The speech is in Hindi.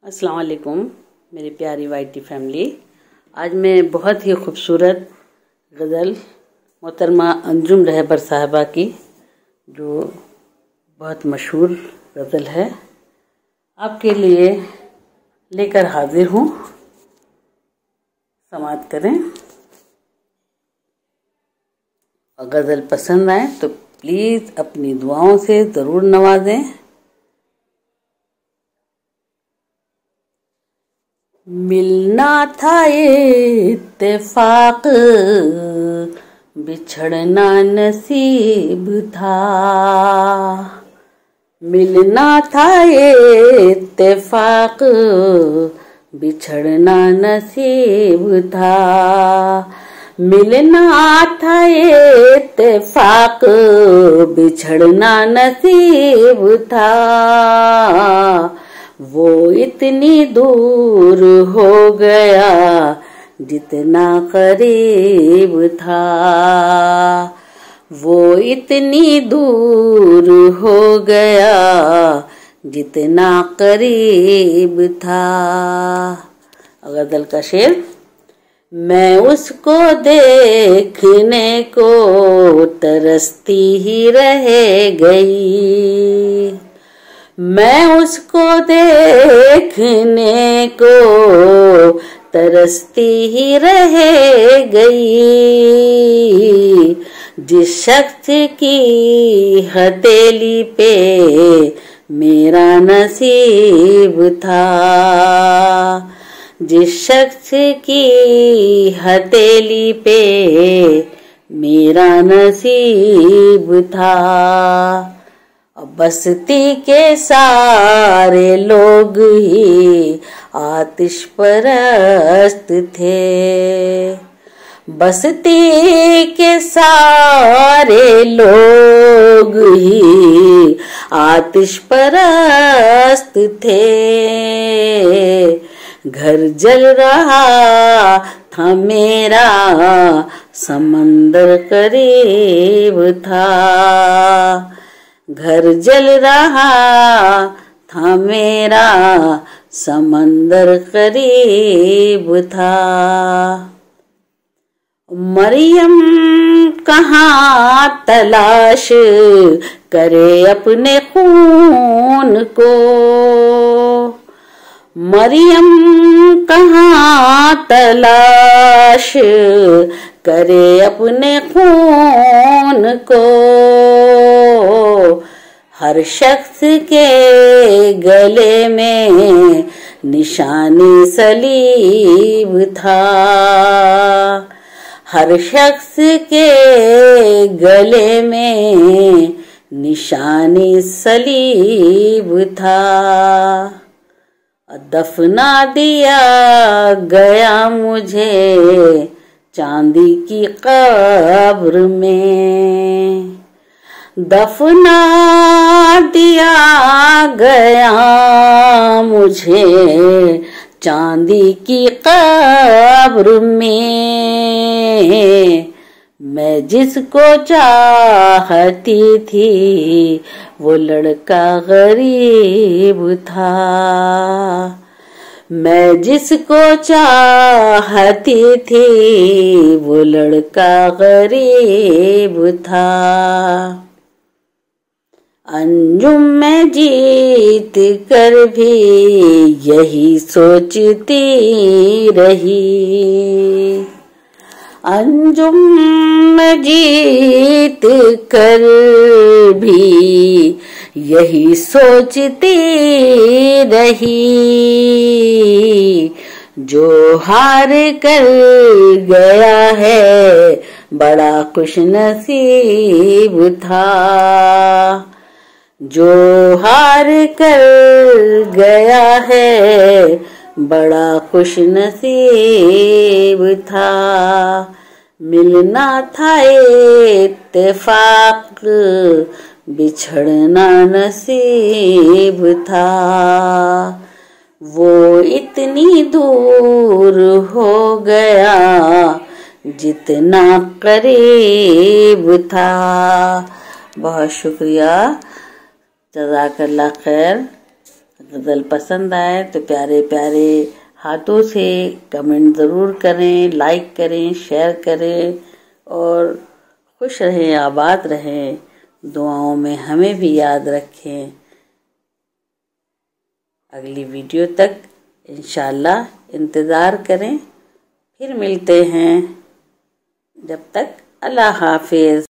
अस्सलाम वालेकुम मेरी प्यारी वाईटी फैमिली। आज मैं बहुत ही खूबसूरत गज़ल मोहतरमा अंजुम रहबर साहबा की, जो बहुत मशहूर गज़ल है, आपके लिए लेकर हाजिर हूँ। समाअत करें। और गज़ल पसंद आए तो प्लीज़ अपनी दुआओं से ज़रूर नवाजें। मिलना था ये इत्तेफाक, बिछड़ना नसीब था। मिलना था ये इत्तेफाक, बिछड़ना नसीब था। मिलना था ये इत्तेफाक, बिछड़ना नसीब था। वो इतनी दूर हो गया जितना करीब था। वो इतनी दूर हो गया जितना करीब था। गज़ल का शेर। मैं उसको देखने को तरसती ही रह गई। मैं उसको देखने को तरसती ही रह गई। जिस शख्स की हथेली पे मेरा नसीब था। जिस शख्स की हथेली पे मेरा नसीब था। बस्ती के सारे लोग ही आतिश परस्त थे। बस्ती के सारे लोग ही आतिश परस्त थे। घर जल रहा था मेरा, समंदर करीब था। घर जल रहा था मेरा, समंदर करीब था। मरियम कहाँ तलाश करे अपने खून को। मरियम कहाँ तलाश करे अपने खून को। हर शख्स के गले में निशानी सलीब था। हर शख्स के गले में निशानी सलीब था। दफना दिया गया मुझे चांदी की कब्र में। दफना दिया गया मुझे चांदी की कब्र में। मैं जिसको चाहती थी वो लड़का गरीब था। मैं जिसको चाहती थी वो लड़का गरीब था। अंजुम में जीत कर भी यही सोचती रही। अंजुम में जीत कर भी यही सोचती रही। जो हार कर गया है बड़ा खुशनसीब था। जो हार कर गया है बड़ा खुशनसीब था। मिलना था इत्तेफाक, बिछड़ना नसीब था। वो इतनी दूर हो गया जितना करीब था। बहुत शुक्रिया। जज़ाकल्लाह खैर। गज़ल पसंद आए तो प्यारे प्यारे हाथों से कमेंट ज़रूर करें, लाइक करें, शेयर करें और खुश रहें, आबाद रहें। दुआओं में हमें भी याद रखें। अगली वीडियो तक इंशाल्लाह इंतज़ार करें। फिर मिलते हैं। जब तक अल्लाह हाफिज़।